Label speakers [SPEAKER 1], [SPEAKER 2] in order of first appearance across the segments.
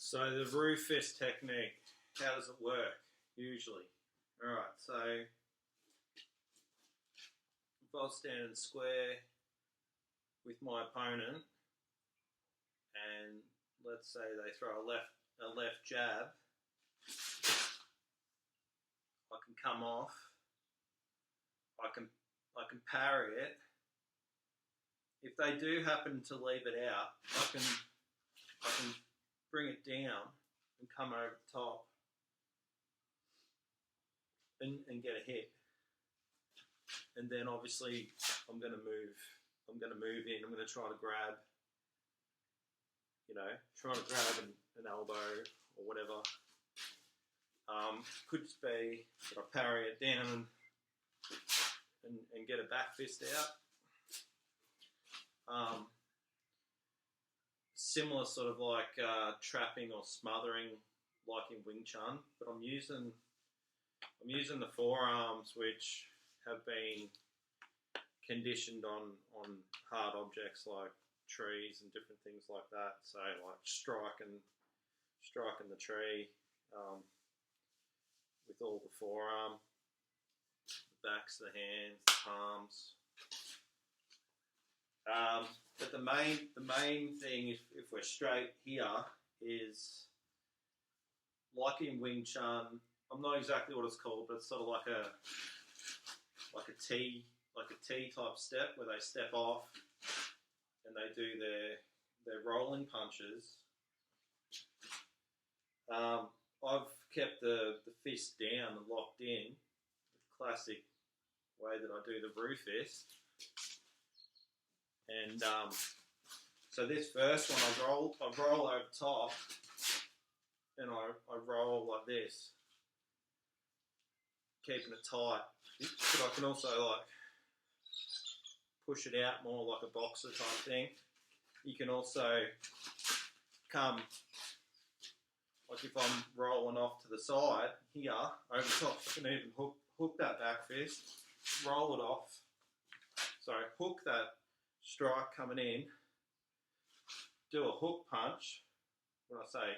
[SPEAKER 1] So the Roo Fist technique, how does it work usually? Alright, so if I was standing square with my opponent and let's say they throw a left jab, I can come off, I can parry it. If they do happen to leave it out, I can bring it down and come over the top and get a hit. And then obviously I'm gonna move in, I'm gonna try to grab, an elbow or whatever. Could just be that I parry it down and get a back fist out. Similar sort of like trapping or smothering like in Wing Chun, but I'm using the forearms which have been conditioned on hard objects like trees and different things like that. So like striking the tree with all the forearm, the backs of the hands, the palms. But the main thing, if we're straight here, is like in Wing Chun. I'm not exactly what it's called, but it's sort of like a T type step where they step off and they do their rolling punches. I've kept the fist down and locked in, the classic way that I do the Roo Fist. And so this first one, I roll over top, and I roll like this, keeping it tight. But I can also like push it out more like a boxer type thing. You can also come, like if I'm rolling off to the side here, over top, I can even hook that back fist, roll it off. Sorry, hook that strike coming in, do a hook punch. When I say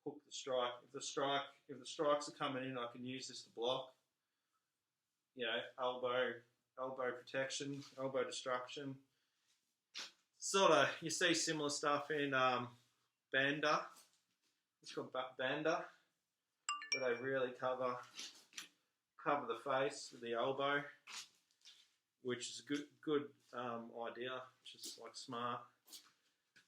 [SPEAKER 1] hook the strike, if the strikes are coming in, I can use this to block. Elbow protection, elbow destruction. Sort of, you see similar stuff in Banda. It's called Banda, where they really cover the face with the elbow, which is a good idea, which is like smart.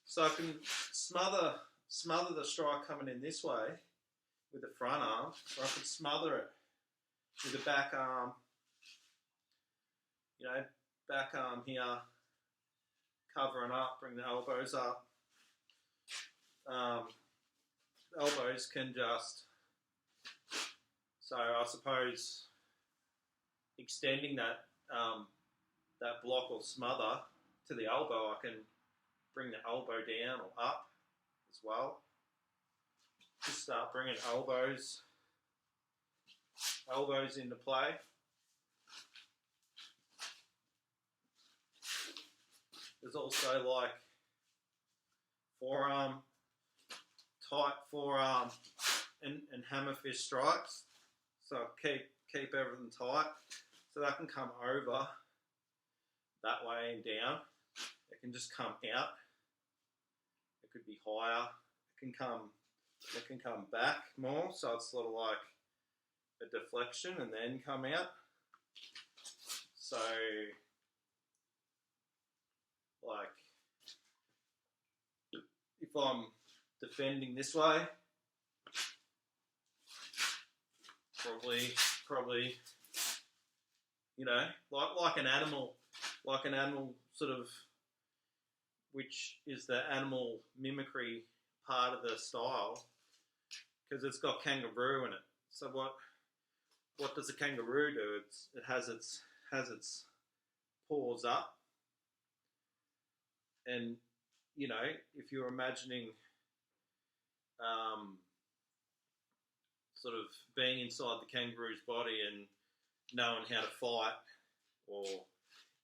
[SPEAKER 1] So I can smother the strike coming in this way with the front arm, or I can smother it with the back arm. Back arm here, covering up, bring the elbows up. Elbows can just, so I suppose extending that block or smother to the elbow, I can bring the elbow down or up as well. Just start bringing elbows into play. There's also like tight forearm and hammer fist strikes. So keep everything tight. So that can come over that way and down. It can just come out. It could be higher. It can come back more. So it's sort of like a deflection and then come out. So like if I'm defending this way, probably like an animal sort of, which is the animal mimicry part of the style, because it's got kangaroo in it. So what does a kangaroo do? It has its paws up, and if you're imagining sort of being inside the kangaroo's body and knowing how to fight, or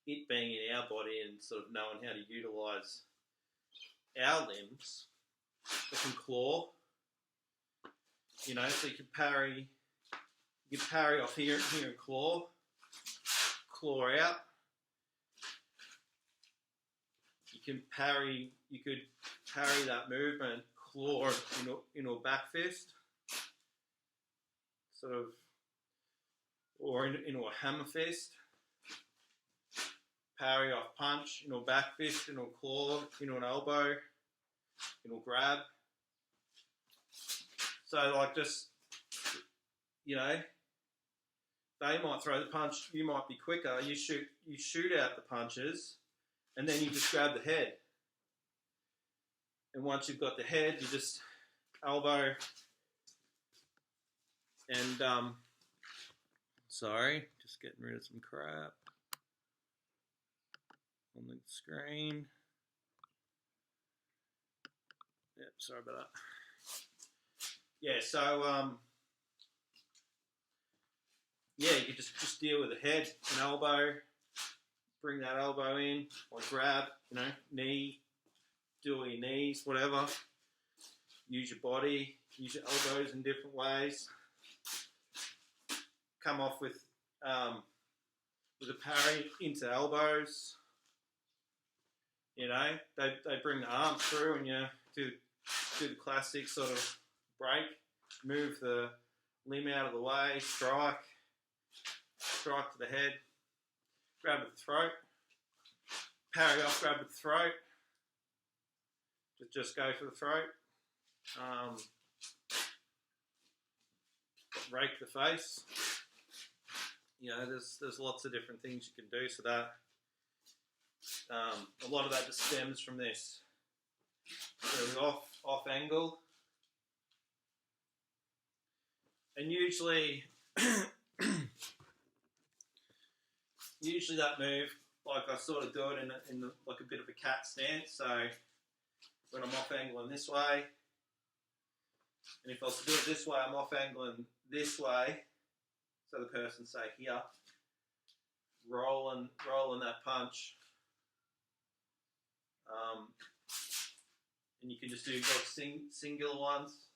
[SPEAKER 1] it being in our body and sort of knowing how to utilise our limbs, that can claw. You know, so you can parry off here and claw out. You could parry that movement, claw into a back fist, sort of, or into a hammer fist. Parry off punch, into a back fist, into a claw, into an elbow, into a grab. So like just, you know, they might throw the punch, you might be quicker. You shoot out the punches, and then you just grab the head. And once you've got the head, you just elbow and sorry, just getting rid of some crap on the screen. Yep, sorry about that. Yeah, so yeah, you could just deal with the head, an elbow, bring that elbow in, or grab, you know, knee, do all your knees, whatever. Use your body, use your elbows in different ways. Come off with a parry into elbows. You know, they bring the arms through and you do the classic sort of break, move the limb out of the way, strike to the head, grab at the throat, parry off, grab at the throat, just go for the throat, rake the face. You know, there's lots of different things you can do, so that a lot of that just stems from this. So off angle, and usually that move, like I sort of do it in like a bit of a cat stance. So when I'm off angling this way, and if I was to do it this way, I'm off angling this way. So the person, say here, rolling that punch, and you can just do like singular ones,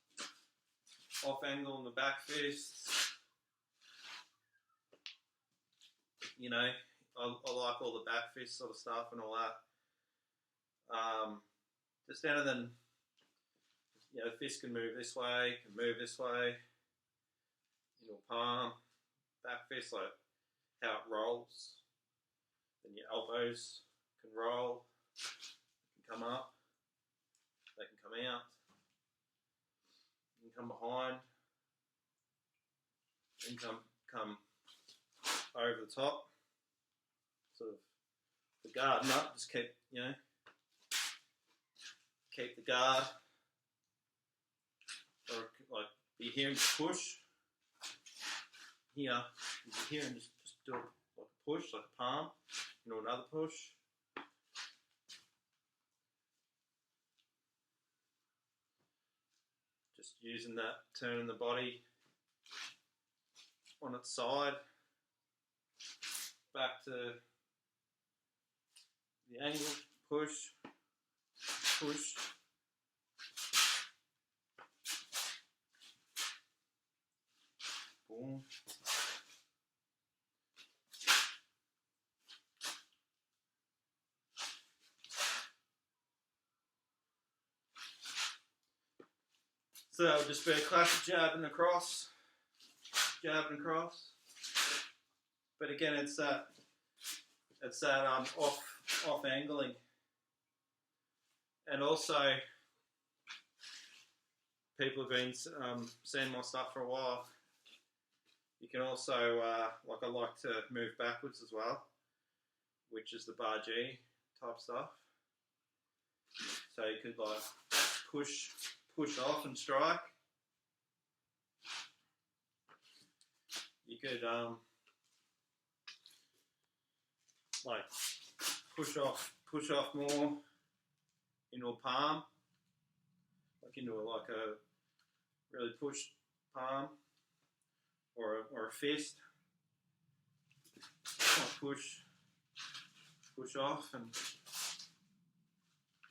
[SPEAKER 1] off angle in the back fist. You know, I like all the back fist sort of stuff and all that. Just better than, you know, the fist can move this way, you know, palm, back fist, like how it rolls. Then your elbows can roll, can come up, they can come out, you can come behind, and come over the top. Sort of the guard nut, just keep the guard, or like be here and just push. Here, be here and just do it like a push, like a palm, you know, another push. Just using that, turning the body on its side, back to the angle, push, push. Boom. So that would just be a classic jab and across. But again, it's that off angling, and also people have been seeing my stuff for a while. You can also like I like to move backwards as well, which is the bar G type stuff. So you could like push off and strike. You could like push off more into a palm, like into a really push palm, or a fist. Push off and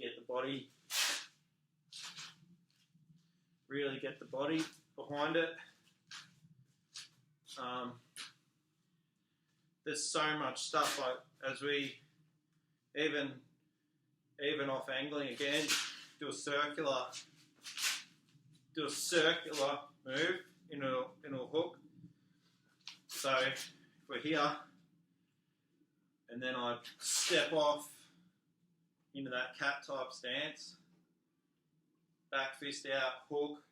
[SPEAKER 1] get the body really get the body behind it. There's so much stuff, like as we even off angling again, do a circular move into a hook. So if we're here, and then I step off into that cat type stance, back fist out, hook,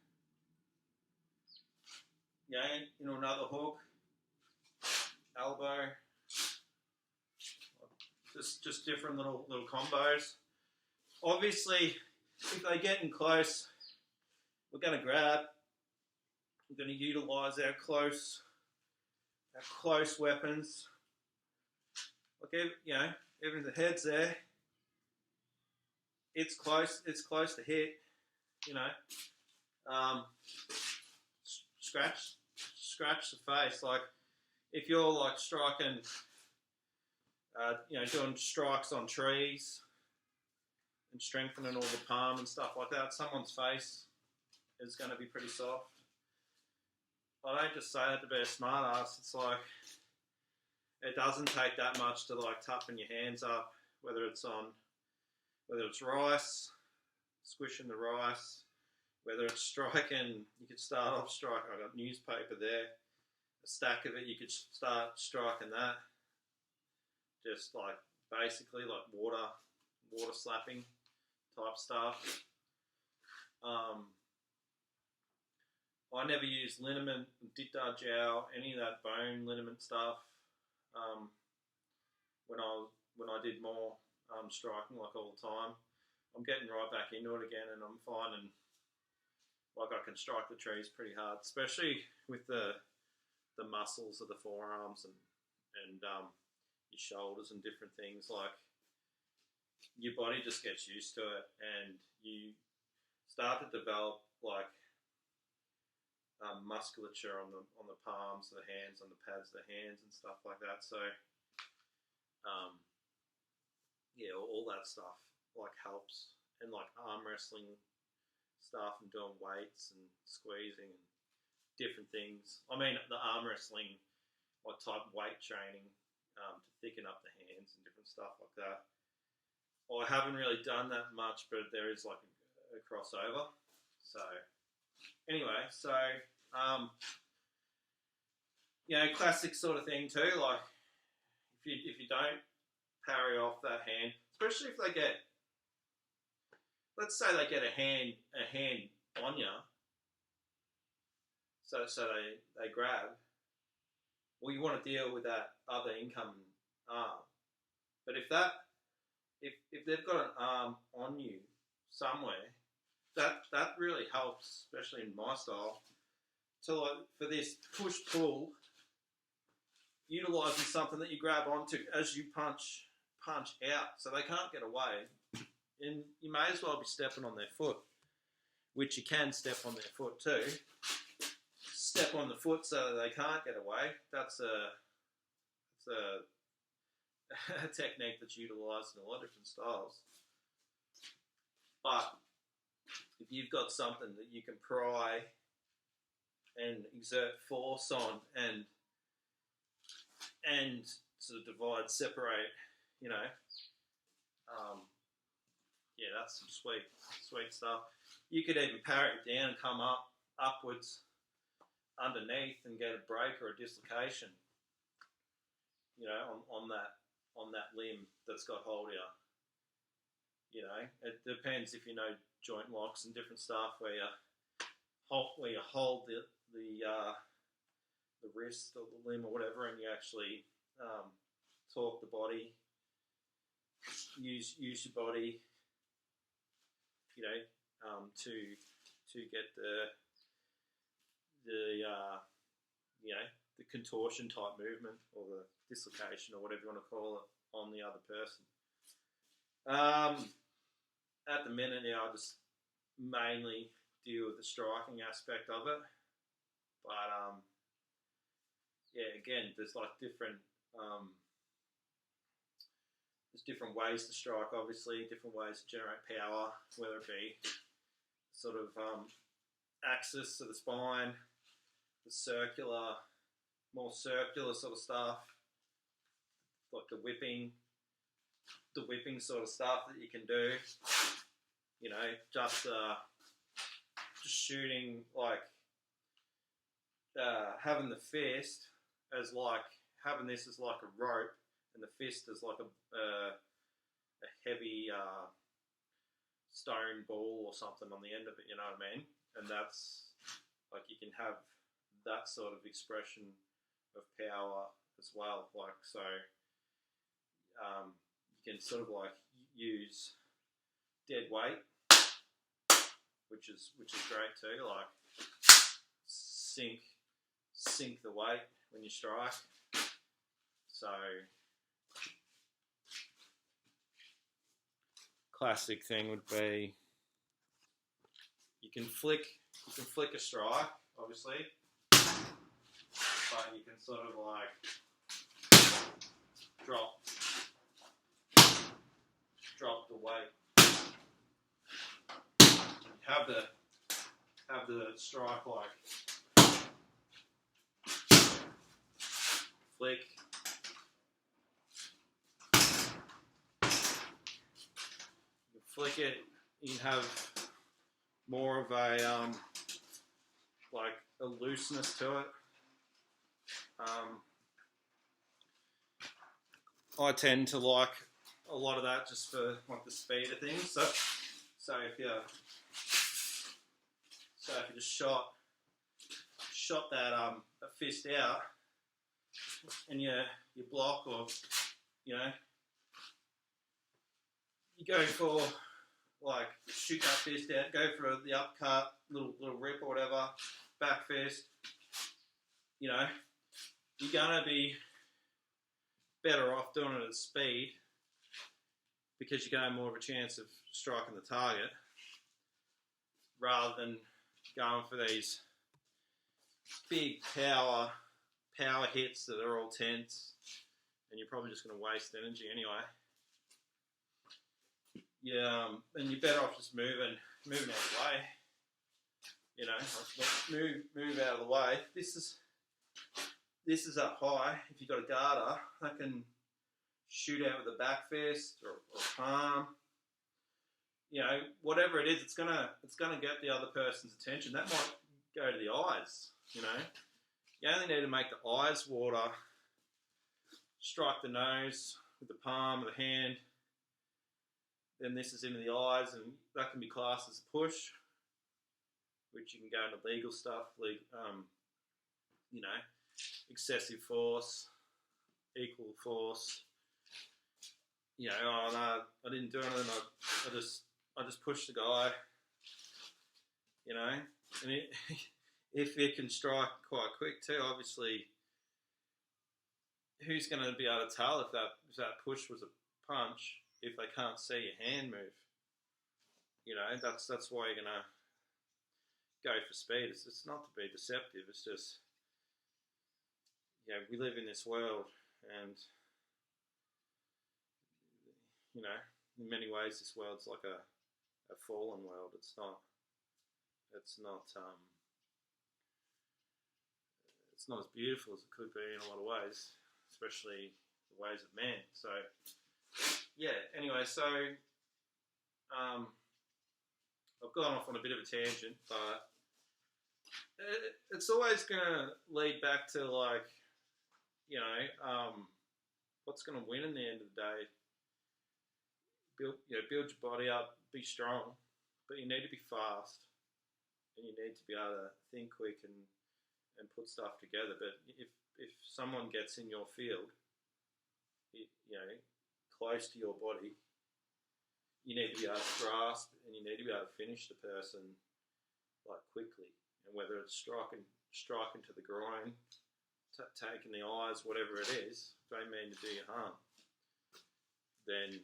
[SPEAKER 1] again into another hook, elbow, just different little combos. Obviously, if they get in close, we're going to grab. We're going to utilise our close weapons. Like, you know, even if the head's there, it's close to hit. You know, scratch the face. Like if you're like striking, you know, doing strikes on trees and strengthening all the palm and stuff like that, someone's face is going to be pretty soft. I don't just say that to be a smart ass. It's like it doesn't take that much to like toughen your hands up, whether it's rice, squishing the rice, whether it's striking. You could start off striking. I got newspaper there, a stack of it. You could start striking that. Just like basically like water slapping type stuff. I never use liniment, ditta jowl, any of that bone liniment stuff. When I did more striking like all the time, I'm getting right back into it again, and I'm finding like I can strike the trees pretty hard, especially with the muscles of the forearms and your shoulders and different things. Like your body just gets used to it, and you start to develop like musculature on the palms of the hands, on the pads of the hands and stuff like that. So yeah, all that stuff like helps, and like arm wrestling stuff and doing weights and squeezing and different things. I mean, the arm wrestling like type weight training to thicken up the hands and different stuff like that. Well, I haven't really done that much, but there is like a crossover. So anyway, so you know, classic sort of thing too. Like if you don't parry off that hand, especially if they get, let's say they get a hand on you, so they grab. Well, you want to deal with that other incoming arm. But if they've got an arm on you somewhere, that really helps, especially in my style, to like for this push pull, utilising something that you grab onto as you punch out, so they can't get away. And you may as well be stepping on their foot, which you can step on their foot too. Step on the foot so that they can't get away. That's a technique that's utilised in a lot of different styles. But if you've got something that you can pry and exert force on and sort of divide, separate, you know, yeah, that's some sweet stuff. You could even parry it down and come upwards underneath and get a break or a dislocation, you know, on that limb that's got hold of you. You know, it depends if you know joint locks and different stuff where you hold the wrist or the limb or whatever, and you actually torque the body, use your body, you know, to get the you know, the contortion type movement or the dislocation or whatever you want to call it on the other person. At the minute now, I just mainly deal with the striking aspect of it, but yeah, again, there's like different ways to strike. Obviously, different ways to generate power, whether it be sort of axis of the spine, the circular, more circular sort of stuff, like the whipping sort of stuff that you can do. You know, just shooting, like having the fist as like having this as like a rope, and the fist is like a heavy stone ball or something on the end of it. You know what I mean? And that's like you can have that sort of expression of power as well. Like so, you can sort of like use dead weight, which is great too. Like sink the weight when you strike. So classic thing would be you can flick a strike, obviously, but you can sort of like drop the weight. Have the strike like flick. You flick it. You can have more of a like a looseness to it. I tend to like a lot of that just for like the speed of things. So if you just shot that a fist out, and you block, or you know, you go for like shoot that fist out, go for the upcut, little rip or whatever, back fist. You know, you're gonna be better off doing it at speed because you're gonna have more of a chance of striking the target rather than going for these big power hits that are all tense, and you're probably just going to waste energy anyway. Yeah, and you're better off just moving out of the way. You know, move out of the way. This is up high. If you've got a garter, that can shoot out with a back fist or palm. You know, whatever it is, it's gonna get the other person's attention. That might go to the eyes. You know, you only need to make the eyes water. Strike the nose with the palm of the hand. Then this is into the eyes, and that can be classed as a push, which you can go into legal stuff, you know, excessive force, equal force. You know, oh no, I didn't do anything. I just pushed the guy. You know, and if it can strike quite quick too, obviously, who's going to be able to tell if that push was a punch if they can't see your hand move? You know, that's why you're going to go for speed. It's not to be deceptive. It's just, you know, we live in this world, and you know, in many ways, this world's like a fallen world. It's not as beautiful as it could be in a lot of ways, especially the ways of man. So, yeah. Anyway, so I've gone off on a bit of a tangent, but it's always going to lead back to, like, you know, what's going to win in the end of the day. Build your body up, be strong, but you need to be fast, and you need to be able to think quick and put stuff together. But if someone gets in your field, you know, close to your body, you need to be able to grasp, and you need to be able to finish the person like quickly. And whether it's striking to the groin, taking the eyes, whatever it is, don't mean to do you harm, then,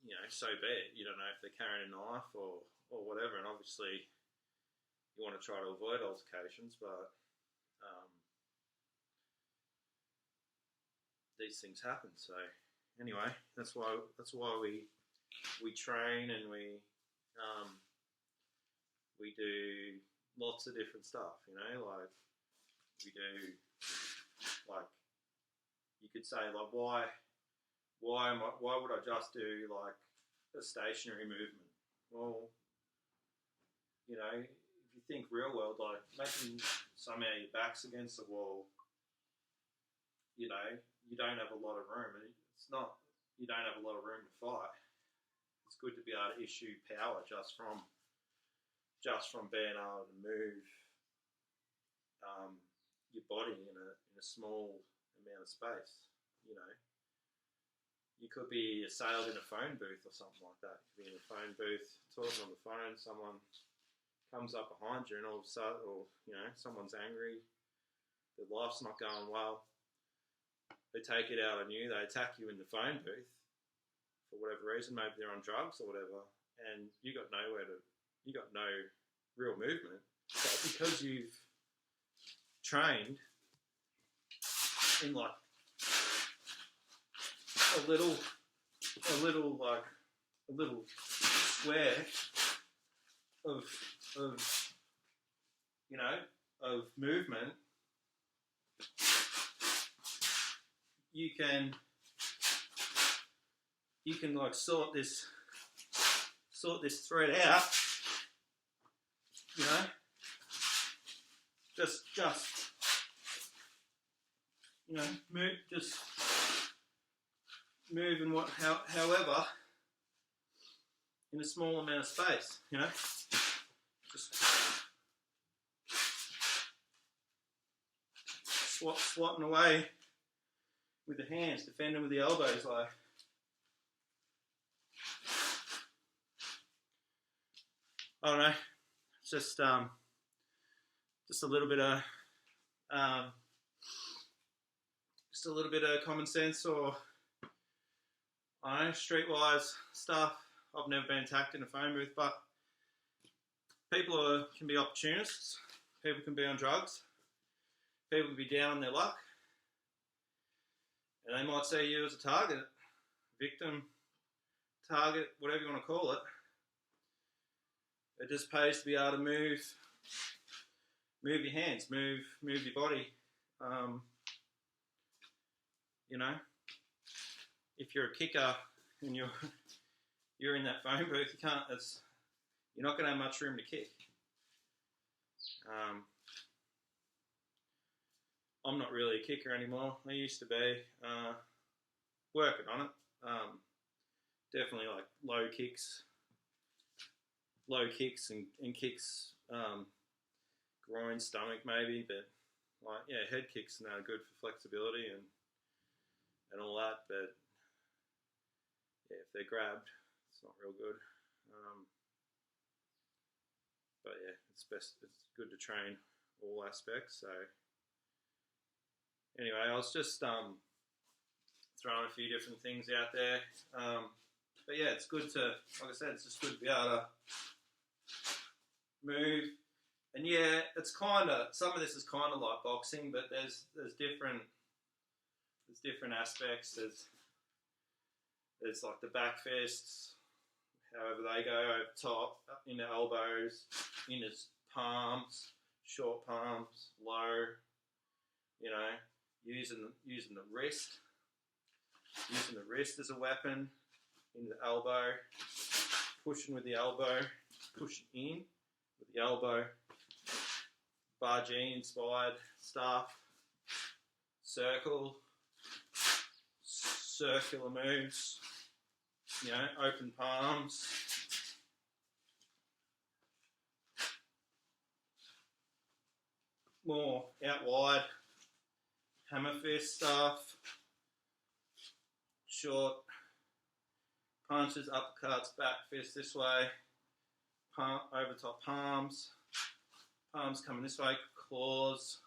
[SPEAKER 1] you know, so be it. You don't know if they're carrying a knife or whatever, and obviously you want to try to avoid altercations, but these things happen. So anyway, that's why we train, and we we do lots of different stuff, you know, like we do, like, you could say, like, why would I just do, like, a stationary movement? Well, you know, if you think real world, like, making somehow your back's against the wall, you know, you don't have a lot of room, and it's not, you don't have a lot of room to fight. It's good to be able to issue power just from being able to move your body in a small amount of space. You know, you could be assailed in a phone booth or something like that. You could be in a phone booth talking on the phone. Someone comes up behind you, and all of a sudden, or you know, someone's angry. Their life's not going well. They take it out on you. They attack you in the phone booth for whatever reason. Maybe they're on drugs or whatever, and you got no real movement. But because you've trained in like a little square of you know, of movement, you can like sort this thread out, you know, just you know, move in however in a small amount of space, you know, just swatting away with the hands, defending with the elbows, like. I don't know. It's just a little bit of common sense, or I don't know, streetwise stuff. I've never been attacked in a phone booth, but people can be opportunists. People can be on drugs. People can be down on their luck, and they might see you as a target, victim, target, whatever you want to call it. It just pays to be able to move your hands, move your body. You know, if you're a kicker and you're in that phone booth, you're not going to have much room to kick. I'm not really a kicker anymore. I used to be, working on it. Definitely like low kicks and kicks, groin, stomach maybe, but like, yeah, head kicks are good for flexibility and all that, but yeah, if they're grabbed, it's not real good. But yeah, it's good to train all aspects. So anyway, I was just throwing a few different things out there. But yeah, it's good to, like I said, it's just good to be able to move. And yeah, it's kind of, some of this is kind of like boxing, but there's different aspects. There's like the back fists, however they go over top, into elbows, into palms, short palms, low. You know, using the wrist as a weapon, into the elbow, pushing with the elbow, pushing in with the elbow, Bargee inspired stuff, circular moves, you know, open palms, more out wide, hammer fist stuff, short punches, uppercuts, back fist this way, palm, over top palms coming this way, claws,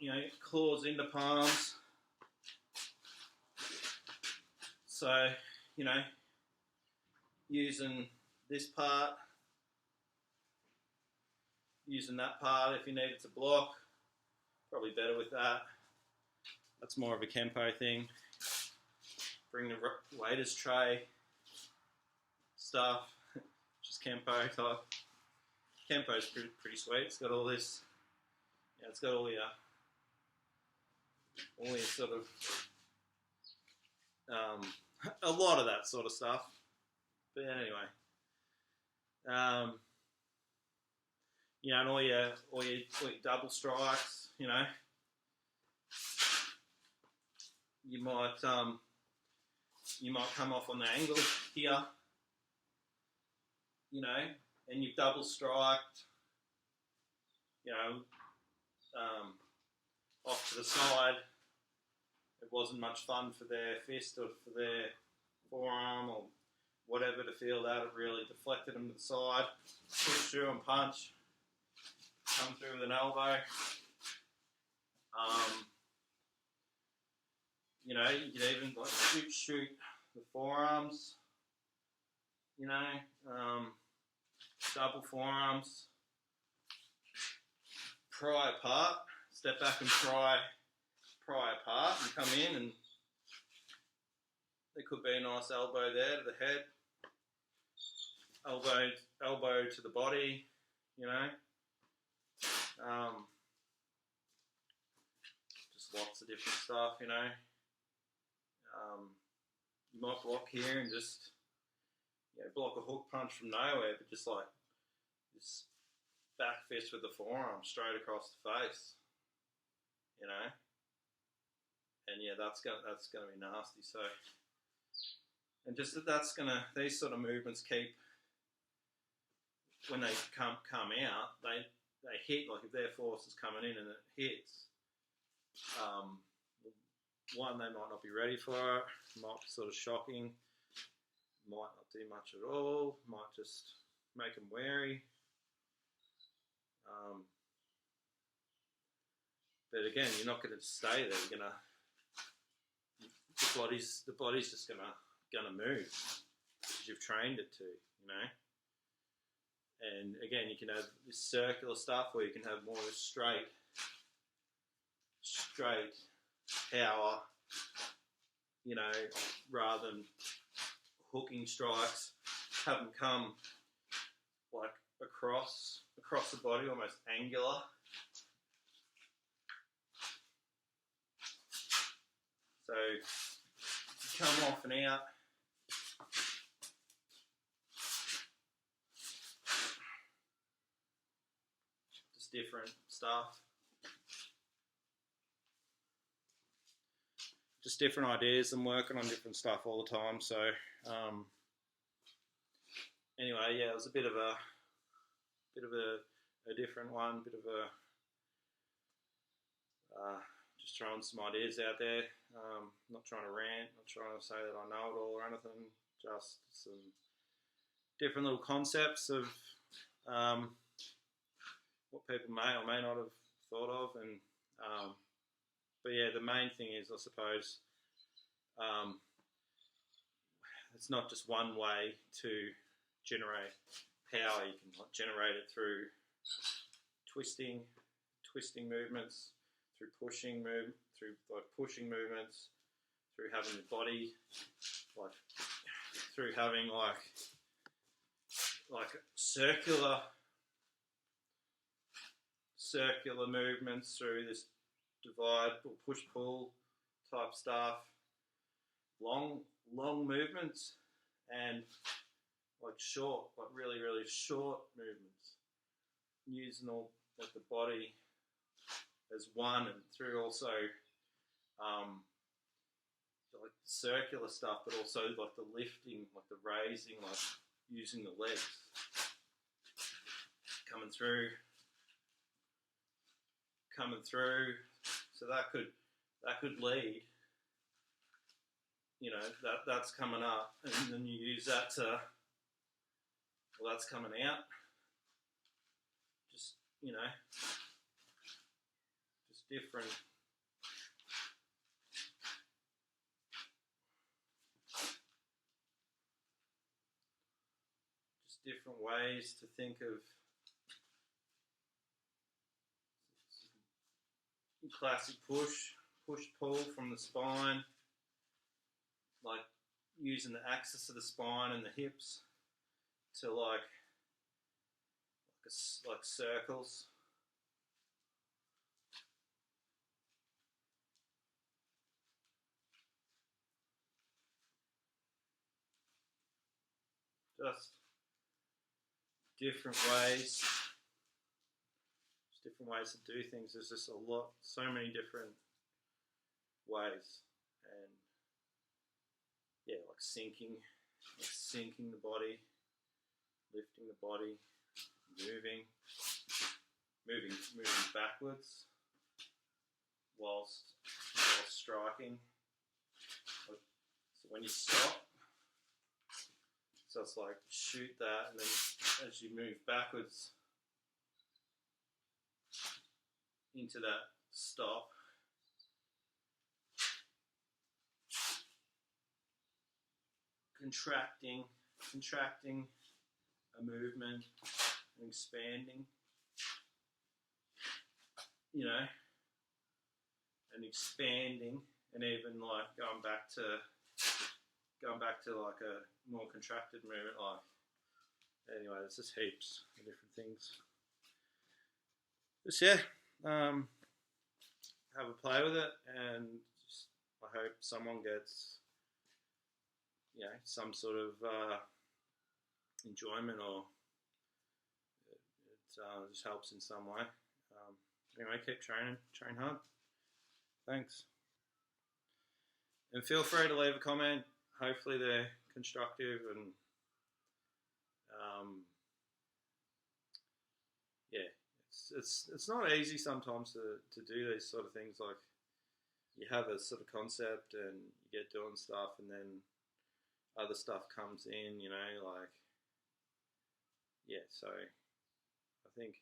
[SPEAKER 1] you know, claws into palms. So, you know, using this part, using that part if you need it to block, probably better with that. That's more of a Kempo thing. Bring the waiter's tray stuff. just Kempo type. Kempo's pretty sweet. It's got all this, yeah, it's got all your sort of, a lot of that sort of stuff. But anyway, you know, and all your double strikes, you know, you might come off on the angle here, you know, and you've double striked, you know, off to the side. It wasn't much fun for their fist or for their forearm or whatever to feel that. It really deflected them to the side, push through and punch, come through with an elbow. You know, you could even like shoot the forearms, you know, double forearms, pry apart, step back and pry apart and come in, and there could be a nice elbow there to the head, elbow to the body, you know. Just lots of different stuff, you know. You might block here and just, you know, block a hook punch from nowhere, but just like this back fist with the forearm straight across the face, you know. And yeah, that's gonna be nasty. So, and just these sort of movements keep, when they come out, they hit, like if their force is coming in and it hits, one, they might not be ready for it, might be sort of shocking, might not do much at all, might just make them wary. But again, you're not going to stay there. You're gonna, the body's just gonna move because you've trained it to, you know. And again, you can have this circular stuff, or you can have more of a straight power, you know, rather than hooking strikes, have them come like across the body, almost angular. So come off and out. Just different stuff. Just different ideas. I'm working on different stuff all the time. So anyway, yeah, it was a bit of a different one. Just throwing some ideas out there. Not trying to rant. Not trying to say that I know it all or anything. Just some different little concepts of what people may or may not have thought of, and but yeah, the main thing is, I suppose, it's not just one way to generate power. You can generate it through twisting movements, through pushing movements, through having the body, like through having like circular movements, through this divide or push-pull type stuff, long movements, and like really short movements, using all like the body as one, and through also like circular stuff, but also like the lifting, like the raising, like using the legs, coming through. So that could lead, you know, that's coming up, and then you use that to, well, that's coming out. Just, you know, just different. Just different ways to think of classic push-pull from the spine, like using the axis of the spine and the hips to like circles. Just different ways. Just different ways to do things. There's just so many different ways, and yeah, like sinking the body, lifting the body, moving backwards whilst striking. So when you stop, so it's like shoot that, and then as you move backwards into that stop, contracting a movement and expanding, you know, and expanding, and even like going back to like a more contracted movement. Like, anyway, there's just heaps of different things. Just have a play with it, and just, I hope someone gets, you know, some sort of enjoyment, or it just helps in some way. Anyway, keep training, train hard. Thanks. And feel free to leave a comment. Hopefully they're constructive, and yeah, it's not easy sometimes to do these sort of things. Like, you have a sort of concept and you get doing stuff, and then other stuff comes in, you know, like, yeah, so I think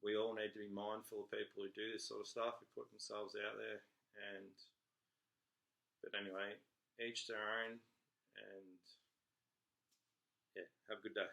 [SPEAKER 1] we all need to be mindful of people who do this sort of stuff, who put themselves out there, but anyway, each their own, and yeah, have a good day.